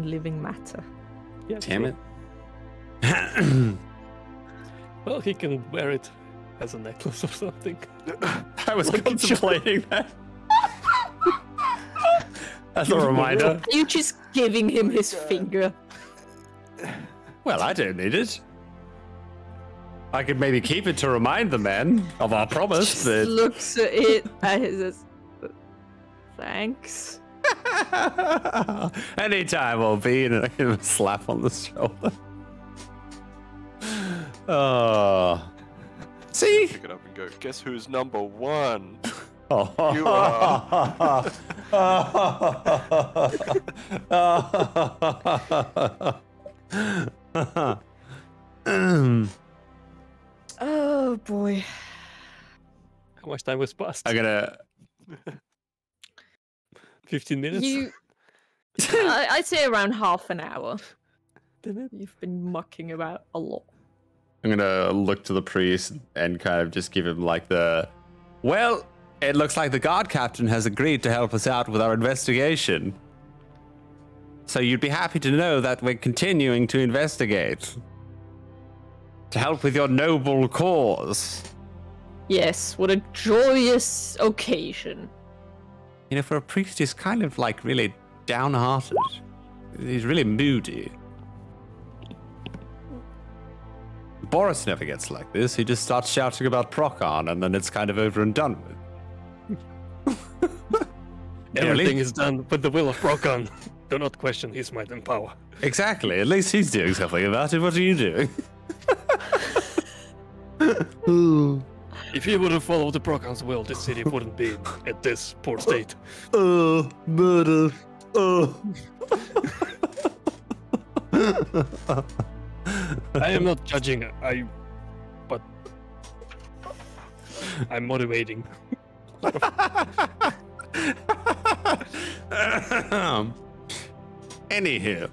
living matter. Yeah, Damn true. it. Well, he can wear it as a necklace or something. I was contemplating that. As a Give him a reminder. Are you just giving him his finger? Well, I don't need it. I could maybe keep it to remind the men of our promise Just that... looks at it and says, thanks. Anytime I'll be in a slap on the shoulder. Oh. See? Pick it up and go, guess who's number one? Oh. You are. Oh boy. How much time was passed? I'm gonna... 15 minutes? You, I'd say around half an hour. Damn it. You've been mucking about a lot. I'm gonna look to the priest and kind of just give him like the... Well, it looks like the guard captain has agreed to help us out with our investigation. So you'd be happy to know that we're continuing to investigate. To help with your noble cause. Yes, what a joyous occasion. You know, for a priest, he's kind of like really downhearted. He's really moody. Boris never gets like this. He just starts shouting about Procon, and then it's kind of over and done with. Everything is done with the will of Procon. Do not question his might and power. Exactly. At least he's doing something about it. What are you doing? If he would have followed the Procon's will, this city wouldn't be at this poor state. Murder. I am not judging, but I'm motivating. Anywho,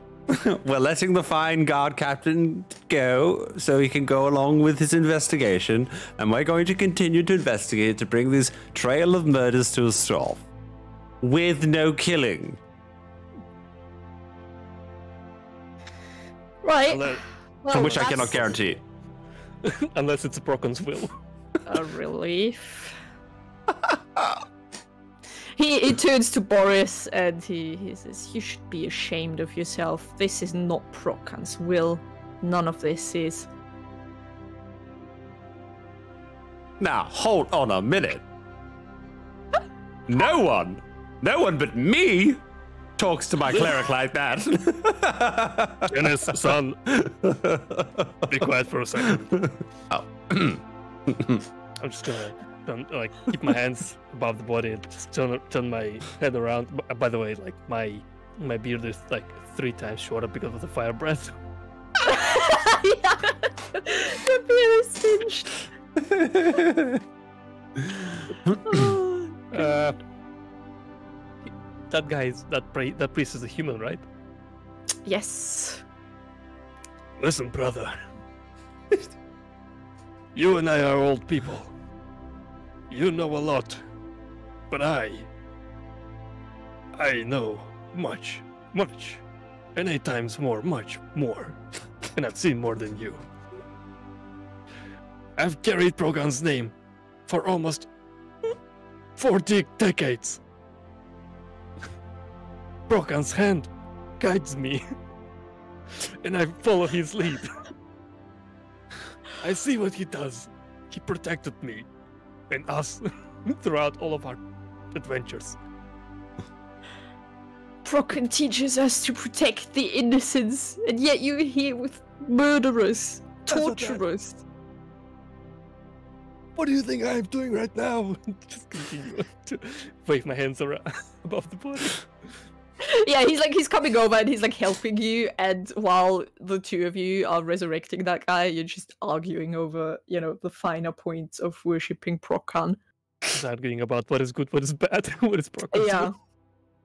we're letting the fine guard captain go so he can go along with his investigation, and we're going to continue to investigate to bring this trail of murders to a stop. With no killing. Right. Unless, Well, From which I that's cannot guarantee. unless it's a Procon's will. a relief. He turns to Boris and he says, "You should be ashamed of yourself. This is not Procan's will. None of this is." Now, hold on a minute. No one but me talks to my cleric like that. Dennis, son, be quiet for a second. Oh. I'm just gonna keep my hands above the body and just turn my head around. By the way, like my beard is like 3 times shorter because of the fire breath. The beard is singed. Oh, That guy is that priest is a human, right? yes. Listen, brother. You and I are old people. You know a lot, but I know much, and 8 times more, much more, and I've seen more than you. I've carried Progan's name for almost 40 decades. Progan's hand guides me, and I follow his lead. I see what he does. He protected me and us throughout all of our adventures. Procan teaches us to protect the innocents, and yet you're here with murderers, torturers. What do you think I'm doing right now? Just continue to wave my hands around above the body. Yeah, he's coming over and he's like helping you, and while the two of you are resurrecting that guy, you're just arguing over, the finer points of worshipping Procan. Just arguing about what is good, what is bad, what is Procon. Yeah.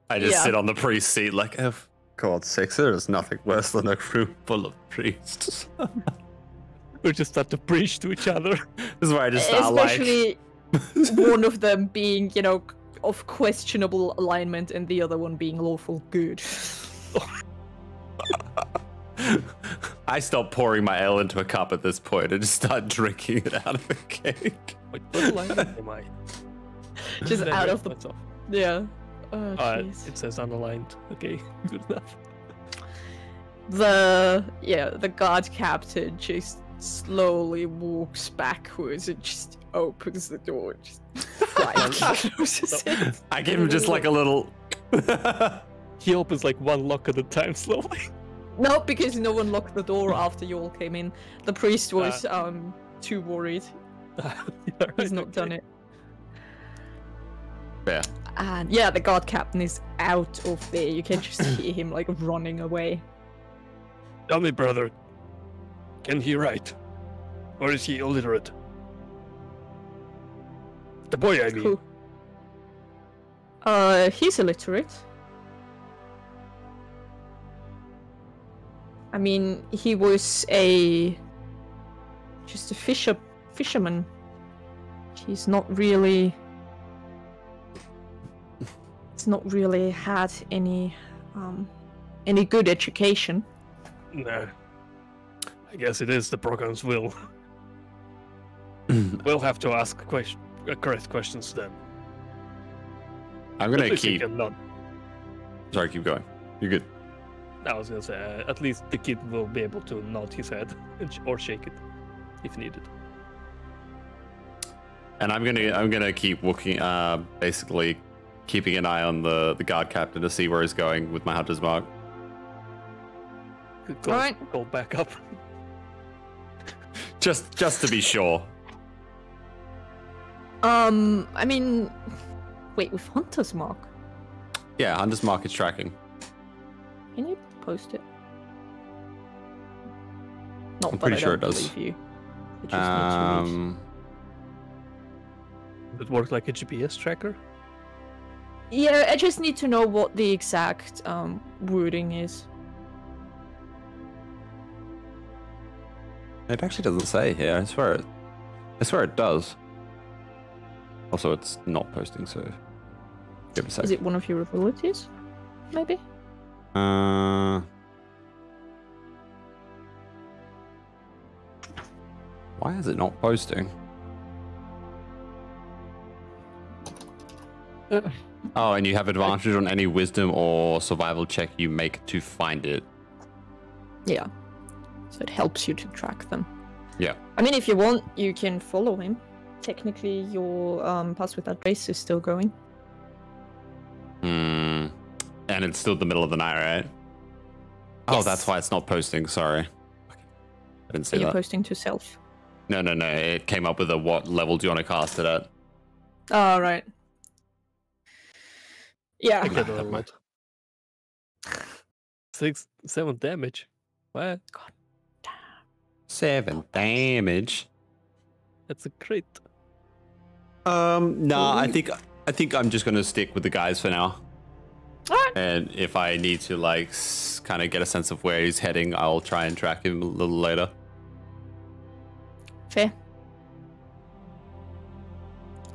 I just Yeah. sit on the priest seat like, oh, for God's sakes, there is nothing worse than a group full of priests. We just start to preach to each other. This is where I just start Especially one of them being, of questionable alignment and the other one being lawful good. I stop pouring my ale into a cup at this point and just start drinking it out of the cake. Wait, what line am I? Just out of the... Myself. Yeah. Oh, jeez. It says underlined. Okay, good enough. The guard captain just slowly walks backwards and just opens the door and just quietly closes it. I give him just like a little... He opens like one lock at a time slowly. No, because no one locked the door after you all came in. The priest was too worried. He's not done it. Yeah. And yeah, the guard captain is out of there. You can just hear him like running away. Tell me, brother, can he write? Or is he illiterate? The boy, I mean. Who? He's illiterate. I mean, he was just a fisherman. He's not really had any good education. No. I guess it is the Procans' will. We'll have to ask correct questions then. I'm gonna At least he keep... can nod. Sorry, keep going. You're good. I was gonna say, at least the kid will be able to nod his head or shake it if needed. And I'm gonna keep looking, basically keeping an eye on the guard captain to see where he's going with my hunter's mark. Go back up. just to be sure. I mean, wait, with hunter's mark? Yeah, hunter's mark is tracking. Can you post it? Not I'm that pretty I sure don't it does. believe you. I just need to read. Does it work like a GPS tracker? Yeah, I just need to know what the exact wording is. It actually doesn't say here. I swear it does. Also, it's not posting, so give it a sec. Is it one of your abilities? Maybe? Why is it not posting? Oh, and you have advantage on any wisdom or survival check you make to find it. Yeah. So it helps you to track them. Yeah. I mean, if you want, you can follow him. Technically, your Pass Without Trace is still going. And it's still the middle of the night, right? Oh, Yes. that's why it's not posting. Sorry. I didn't see Are you that. posting to self? No. It came up with a what level do you want to cast it at? Oh, right. Yeah. I get never a mind. lot. 7 damage. What? 7 damage. That's a crit. Nah, I think I'm just gonna stick with the guys for now. Alright. And if I need to like kind of get a sense of where he's heading, I'll try and track him a little later. Fair.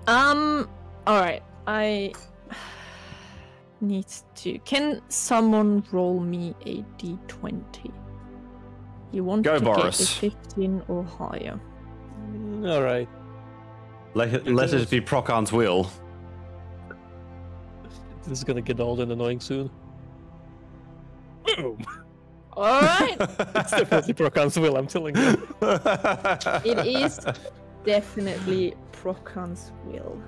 Alright. I need to... Can someone roll me a d20? You want Go, to Boris. get a 15 or higher. Alright. Let it be Procon's will. This is gonna get old and annoying soon. Boom! Alright! It's definitely Procan's will, I'm telling you. It is definitely Procan's will.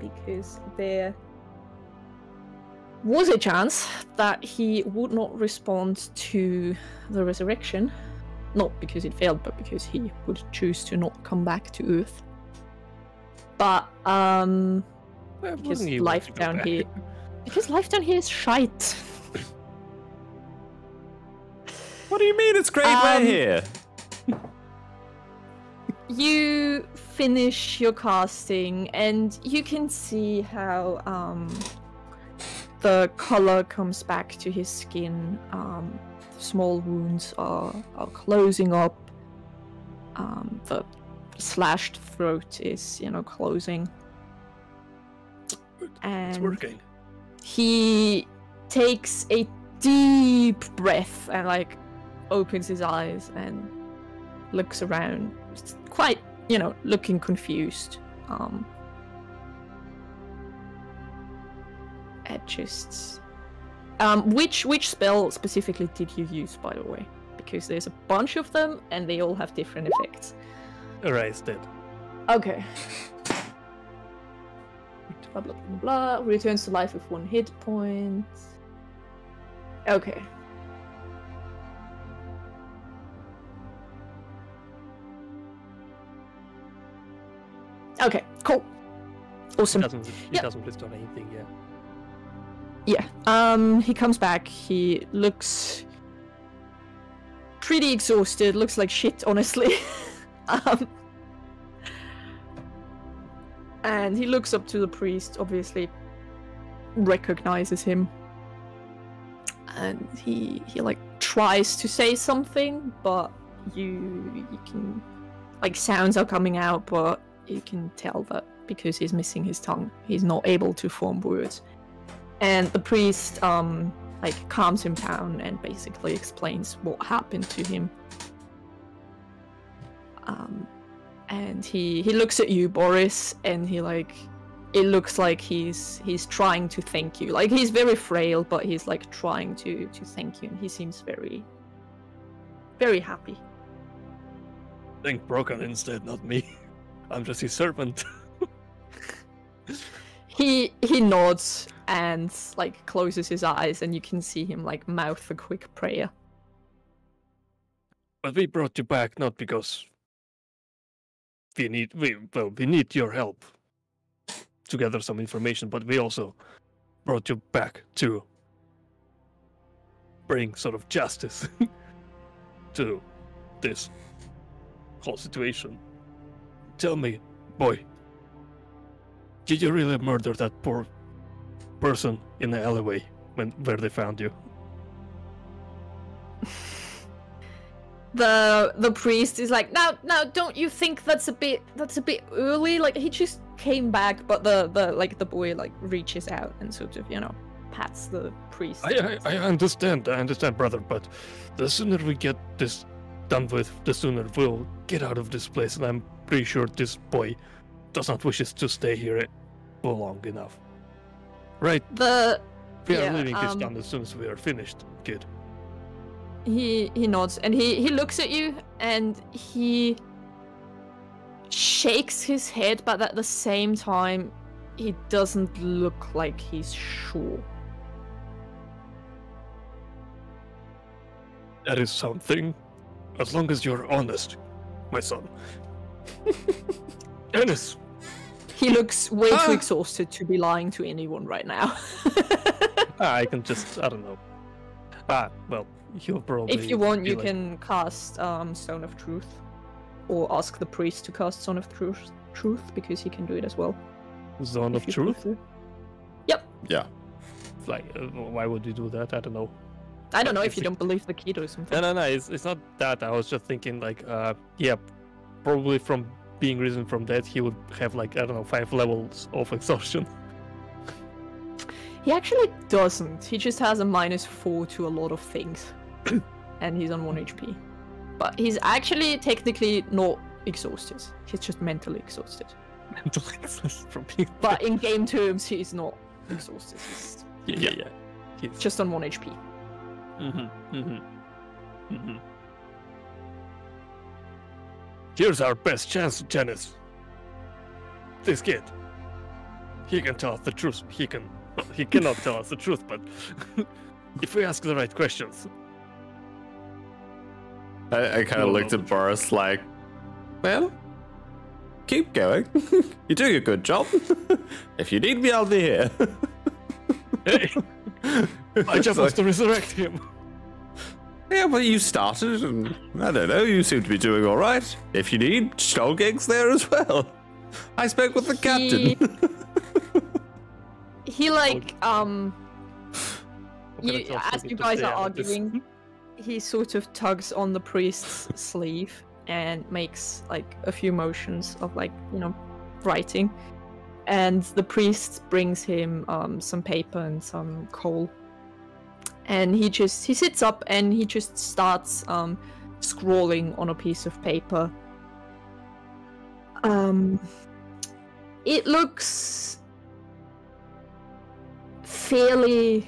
Because there was a chance that he would not respond to the resurrection. Not because it failed, but because he would choose to not come back to Earth. But, because life down here... Because life down here is shite. What do you mean it's great right here? You finish your casting and you can see how the color comes back to his skin. Small wounds are closing up. The slashed throat is, closing. And It's working. he takes a deep breath and opens his eyes and looks around, quite, looking confused. At just, which spell specifically did you use, by the way? Because there's a bunch of them and they all have different effects. Erase dead. Okay. Blah blah blah blah. Returns to life with 1 hit point. Okay. Okay, cool. Awesome. He doesn't restore anything, yeah. Yeah. He comes back. He looks pretty exhausted. Looks like shit, honestly. And he looks up to the priest, obviously recognizes him. And he like tries to say something, but you can, like, sounds are coming out, but you can tell that because he's missing his tongue, he's not able to form words. And the priest like calms him down and basically explains what happened to him. And he looks at you, Boris, and it looks like he's trying to thank you. Like, he's very frail, but he's like trying to thank you, and he seems very, very happy. Thank Procan instead, not me. I'm just his servant. He nods and like closes his eyes, and you can see him like mouth a quick prayer. But we brought you back not because we need your help to gather some information, but we also brought you back to bring sort of justice to this whole situation. Tell me, boy, did you really murder that poor person in the alleyway where they found you? The priest is like, now, don't you think that's a bit early? Like, he just came back, but the boy like reaches out and sort of, pats the priest. I understand, brother, but the sooner we get this done with, the sooner we'll get out of this place, and I'm pretty sure this boy does not wish to stay here for long enough. Right? We are leaving this town as soon as we are finished, kid. He nods, and he looks at you, and he shakes his head, but at the same time, he doesn't look like he's sure. That is something. As long as you're honest, my son. Ennis! He looks way too exhausted to be lying to anyone right now. I can just, I don't know. Well, he'll probably... If you want, you can cast Stone of Truth. Or ask the priest to cast Stone of Truth, because he can do it as well. Zone of Truth? Prefer. Yep. Yeah. Like, why would you do that? I don't know. I don't know if you don't believe the kid or something. No, it's not that. I was just thinking, like, yeah, probably from being risen from death, he would have, like, I don't know, 5 levels of exhaustion. He actually doesn't. He just has a -4 to a lot of things. And he's on 1 HP. But he's actually technically not exhausted. He's just mentally exhausted. Mentally exhausted from being But in game terms, he's not exhausted. He's yeah. He's just on 1 HP. Here's our best chance, Janice. This kid. He can tell us the truth. He cannot tell us the truth, but if we ask the right questions. I kind of looked at Boris like, well, keep going. You're doing a good job. If you need me, I'll be here. Hey, I just want to resurrect him. Yeah, well, you started, and I don't know, you seem to be doing all right. If you need, Stolgeg's there as well. I spoke with the captain. He like, as you guys are arguing, he sort of tugs on the priest's sleeve and makes like a few motions of like, writing. And the priest brings him some paper and some coal. And he sits up and he just starts scrawling on a piece of paper. It looks fairly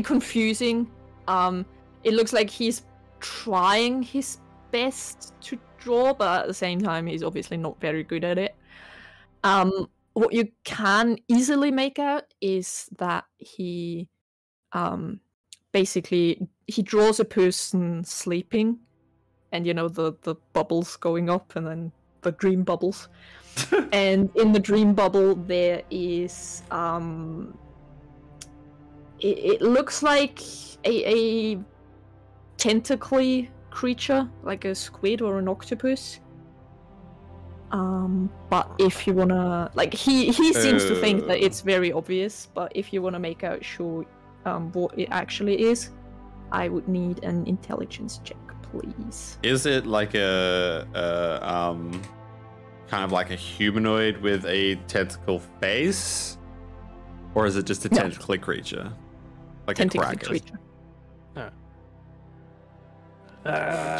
confusing. It looks like he's trying his best to draw, but at the same time he's obviously not very good at it. What you can easily make out is that he basically he draws a person sleeping, and you know the bubbles going up and then the dream bubbles. And in the dream bubble there is it looks like a tentacly creature, like a squid or an octopus. But if you wanna, like, he seems to think that it's very obvious, but if you wanna make out sure what it actually is, I would need an intelligence check, please. Is it like a kind of like a humanoid with a tentacle face? Or is it just a tentacly creature? Like Tentacly a cracker? creature.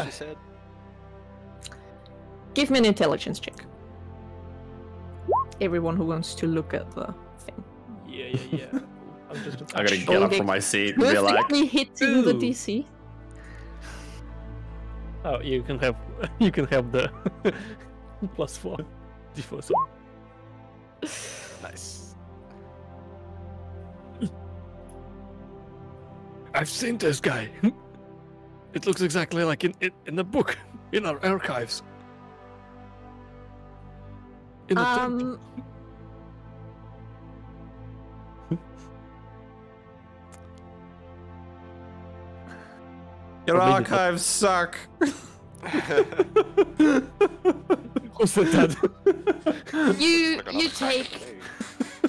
She said. Give me an intelligence check. Everyone who wants to look at the thing. Yeah. I'm just I gotta get up from my seat and be like, Perfectly hitting the "Ooh." DC. Oh, you can have the +4 D4. So. Nice. I've seen this guy. It looks exactly like in the book in our archives. In the temple. Your Or maybe archives suck. Who's that? You Like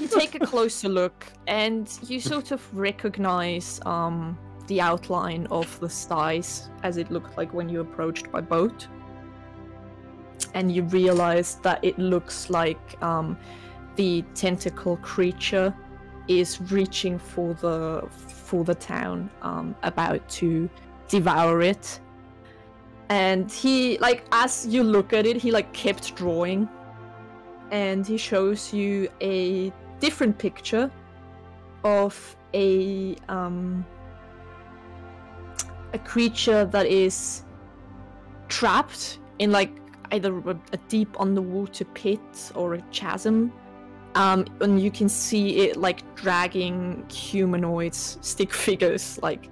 an take a closer look, and you sort of recognize the outline of the thighs as it looked like when you approached by boat. And you realize that it looks like the tentacle creature is reaching for the town, about to devour it. And he, like, as you look at it, he like kept drawing, and he shows you a different picture of a creature that is trapped in like either a deep underwater pit or a chasm, and you can see it like dragging humanoids, stick figures, like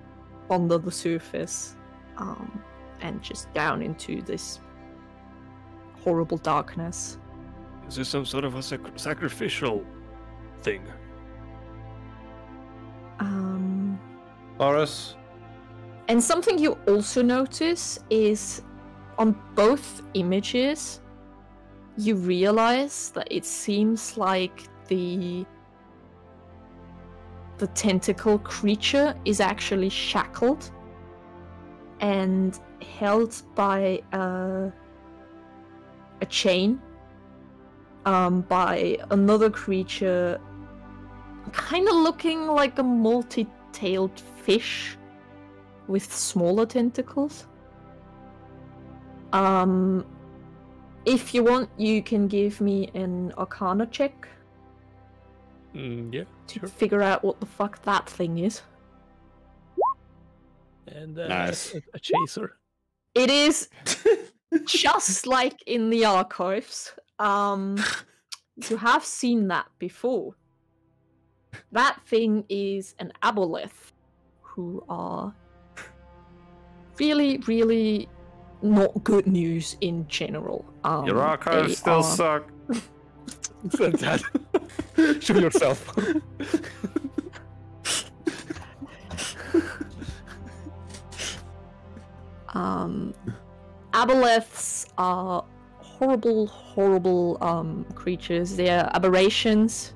under the surface, and just down into this horrible darkness. Is this some sort of a sacrificial thing? Horace? And something you also notice is on both images, you realize that it seems like the tentacle creature is actually shackled and held by a chain by another creature, kind of looking like a multi-tailed fish with smaller tentacles. If you want, you can give me an Arcana check Yeah, to sure. figure out what the fuck that thing is. And Nice. a chaser. It is just like in the archives. You have seen that before. That thing is an aboleth, who are really, really not good news in general. Your they archives still are- suck. Dad. Show yourself. Aboleths are horrible, horrible creatures. They're aberrations.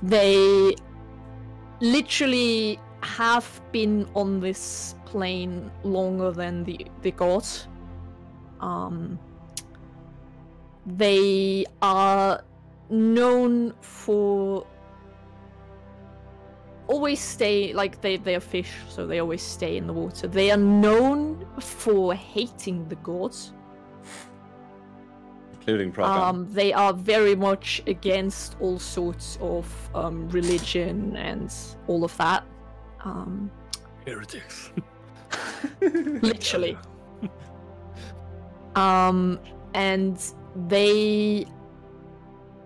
They literally have been on this plane longer than the gods. They are known for always stay, like, they are fish, so they always stay in the water. They are known for hating the gods. Including Procans. They are very much against all sorts of religion and all of that. Heretics. Literally. And they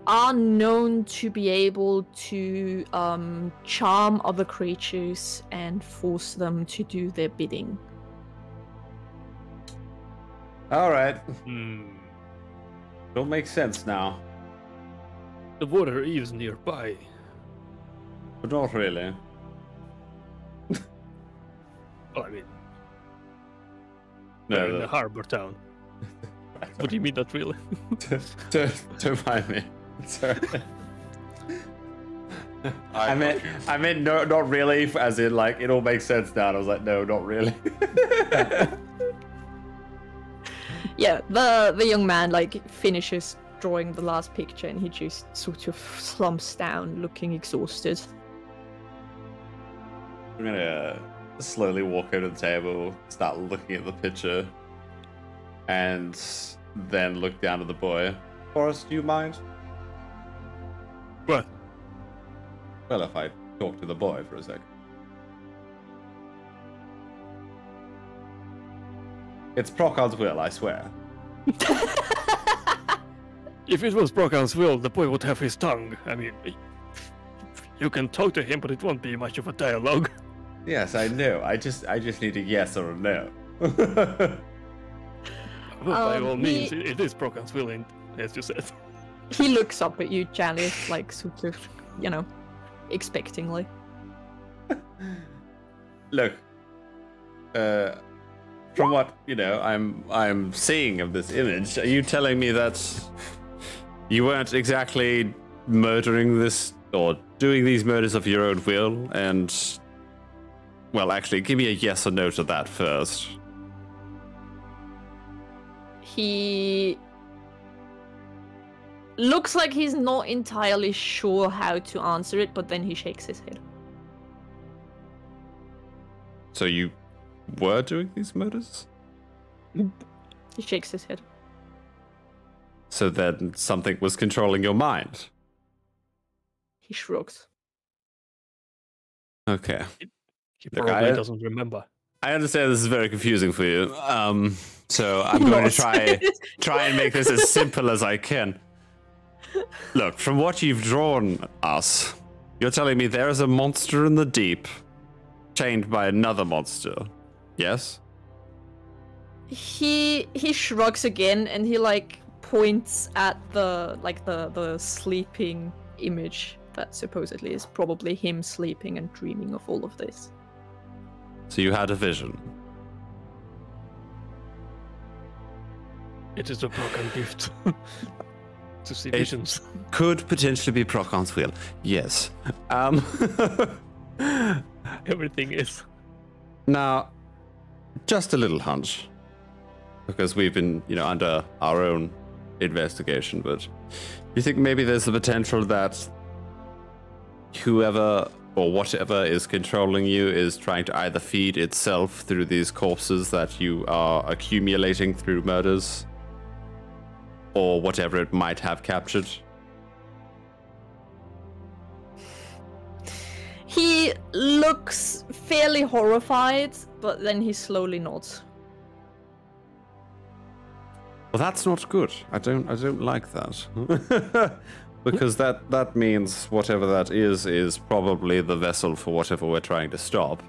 are known to be able to charm other creatures and force them to do their bidding. All right. Hmm. It'll make sense now. The water is nearby. But not really. Oh, I mean, No, we're in the harbor town. What do you mean, not really? don't mind me. Sorry. I meant no, not really, as in like it all makes sense now. And I was like, no, not really. Yeah, the young man like finishes drawing the last picture and he just sort of slumps down, looking exhausted. I'm gonna slowly walk over to the table, start looking at the picture, and then look down at the boy. Forrest, do you mind? What? Well, if I talk to the boy for a sec. It's Procans' will, I swear. If it was Procans' will, the boy would have his tongue. I mean, you can talk to him, but it won't be much of a dialogue. Yes, I know. I just need a yes or a no. Well, by all means, it is Procans' will, as you said. He looks up at you, Janice, like sort of, expectingly. Look, from what I'm seeing of this image, are you telling me that you weren't exactly murdering this or doing these murders of your own will? And well, actually, give me a yes or no to that first. He looks like he's not entirely sure how to answer it, but then he shakes his head. So you were doing these murders? He shakes his head. So then something was controlling your mind? He shrugs. Okay. He Look, probably doesn't remember. I understand this is very confusing for you. So I'm going to try and make this as simple as I can. Look, from what you've drawn us, you're telling me there is a monster in the deep, chained by another monster. Yes? He shrugs again and he points at the sleeping image that supposedly is probably him sleeping and dreaming of all of this. So you had a vision. It is a broken gift to see visions. Could potentially be Procans' will. Yes. Everything is. Now, just a little hunch, because we've been, under our own investigation, but you think maybe there's the potential that whoever or whatever is controlling you is trying to either feed itself through these corpses that you are accumulating through murders, or whatever it might have captured? He looks fairly horrified, but then he slowly nods. Well, that's not good. I don't like that. Because that means whatever that is probably the vessel for whatever we're trying to stop.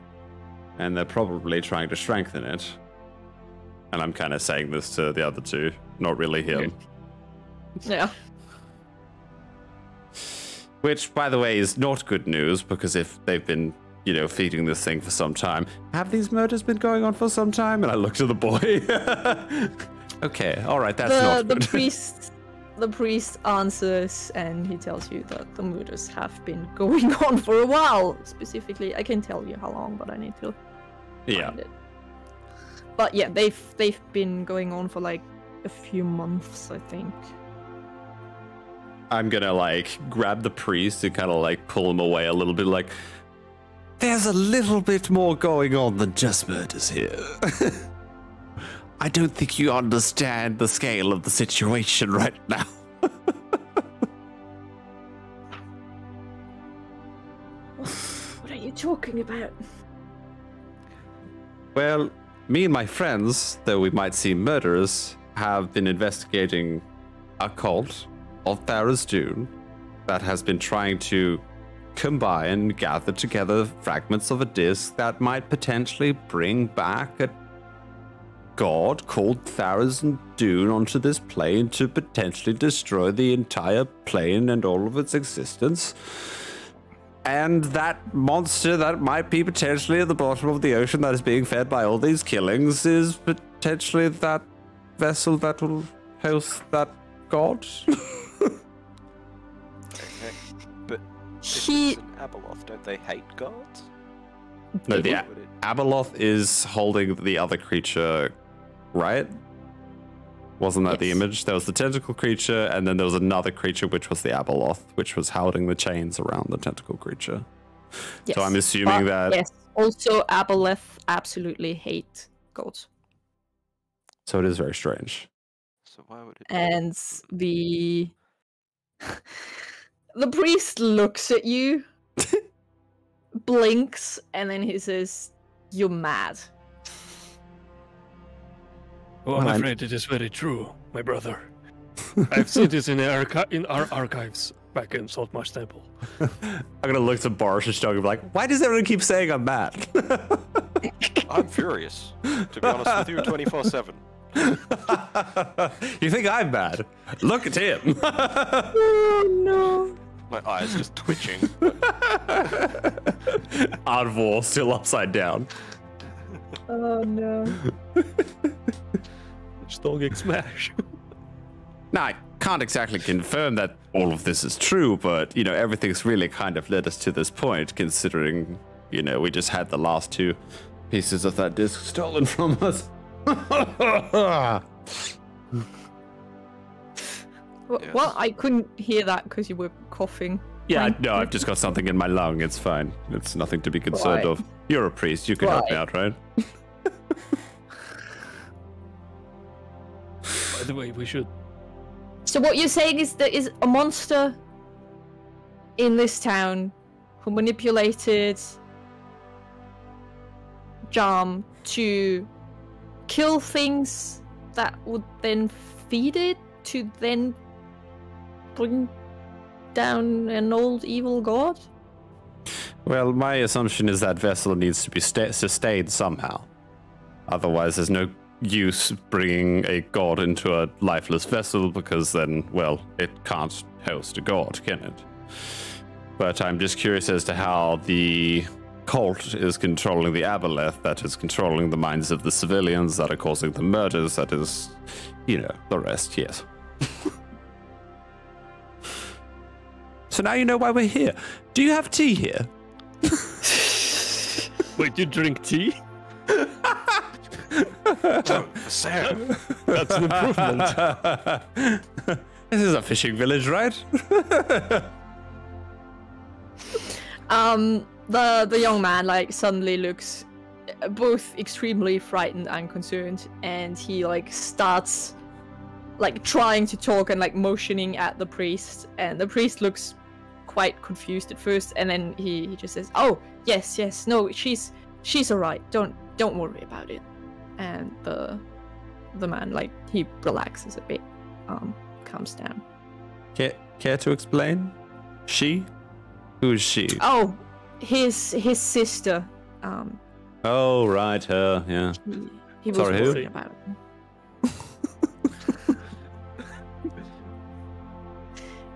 And they're probably trying to strengthen it. And I'm kind of saying this to the other two, not really him. Yeah. Which, by the way, is not good news, because if they've been, feeding this thing for some time, have these murders been going on for some time? And I looked at the boy. Okay, all right, that's not good. The priest answers, and he tells you that the murders have been going on for a while. Specifically, I can tell you how long, but I need to find it. But yeah, they've been going on for a few months, I think. I'm gonna grab the priest and kind of pull him away a little bit, There's a little bit more going on than just murders here. I don't think you understand the scale of the situation right now. What are you talking about? Well, me and my friends, though we might seem murderers, have been investigating a cult of Tharizdun that has been trying to combine, gather together fragments of a disc that might potentially bring back a god called Tharizdun onto this plane to potentially destroy the entire plane and all of its existence. And that monster that might be potentially at the bottom of the ocean that is being fed by all these killings is potentially that vessel that will host that god. Okay. But this He- is an Abeloth, don't they hate gods? No, the Would it- Abeloth is holding the other creature, right? Wasn't that the Yes. image? There was the tentacle creature, and then there was another creature, which was the Abeloth, which was holding the chains around the tentacle creature. Yes. So I'm assuming that... Yes. Also, Aboleth absolutely hate gods. So it is very strange. So why would it? And the priest looks at you, blinks, and then he says, "You're mad." Oh, I'm Well, I'm- afraid it is very true, my brother. I've seen this in our archives back in Saltmarsh Temple. I'm gonna look to Barsh and Stog and be like, why does everyone keep saying I'm mad? I'm furious, to be honest with you, 24/7. You think I'm mad? Look at him. Oh no! My eyes just twitching. Oddvor still upside down. Oh no! Stogig smash. Now, I can't exactly confirm that all of this is true, but, you know, everything's really kind of led us to this point, considering, you know, we just had the last 2 pieces of that disc stolen from us. Well, I couldn't hear that because you were coughing. Yeah, Fine. no, I've just got something in my lung. It's fine. It's nothing to be concerned Right. of. You're a priest. You can help me Right. out, right? By the way, we should. So what you're saying is there is a monster in this town who manipulated Jam to kill things that would then feed it to then bring down an old evil god? Well, my assumption is that vessel needs to be sustained somehow. Otherwise, there's no use bringing a god into a lifeless vessel, because then, well, it can't host a god, can it? But I'm just curious as to how the cult is controlling the Aboleth, that is controlling the minds of the civilians, that are causing the murders, that is, you know, the rest, yes. So now you know why we're here. Do you have tea here? Wait, you drink tea? Sam, That's an improvement. This is a fishing village, right? The young man like suddenly looks both extremely frightened and concerned, and he like starts like trying to talk and like motioning at the priest, and the priest looks quite confused at first, and then he just says, "Oh yes, no, she's all right. Don't worry about it." And the man like he relaxes a bit, calms down. Care to explain? She? Who is she? Oh, his sister. Oh, right, her, yeah. He was Sorry, who? worried about it.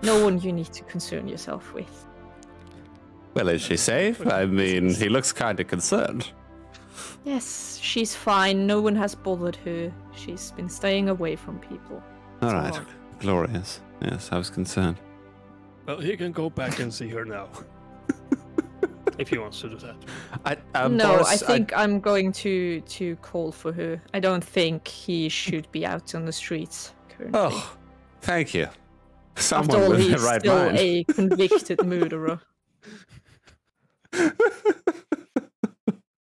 No one you need to concern yourself with. Well, is she safe? I mean, he looks kind of concerned. Yes, she's fine. No one has bothered her. She's been staying away from people. All It's right, hard. glorious. Yes, I was concerned. Well, he can go back and see her now. If he wants to do that. No, Boris, I think I'm going to call for her. I don't think he should be out on the streets currently. Oh, thank you. After Someone all, with he's the right still mind. a convicted murderer.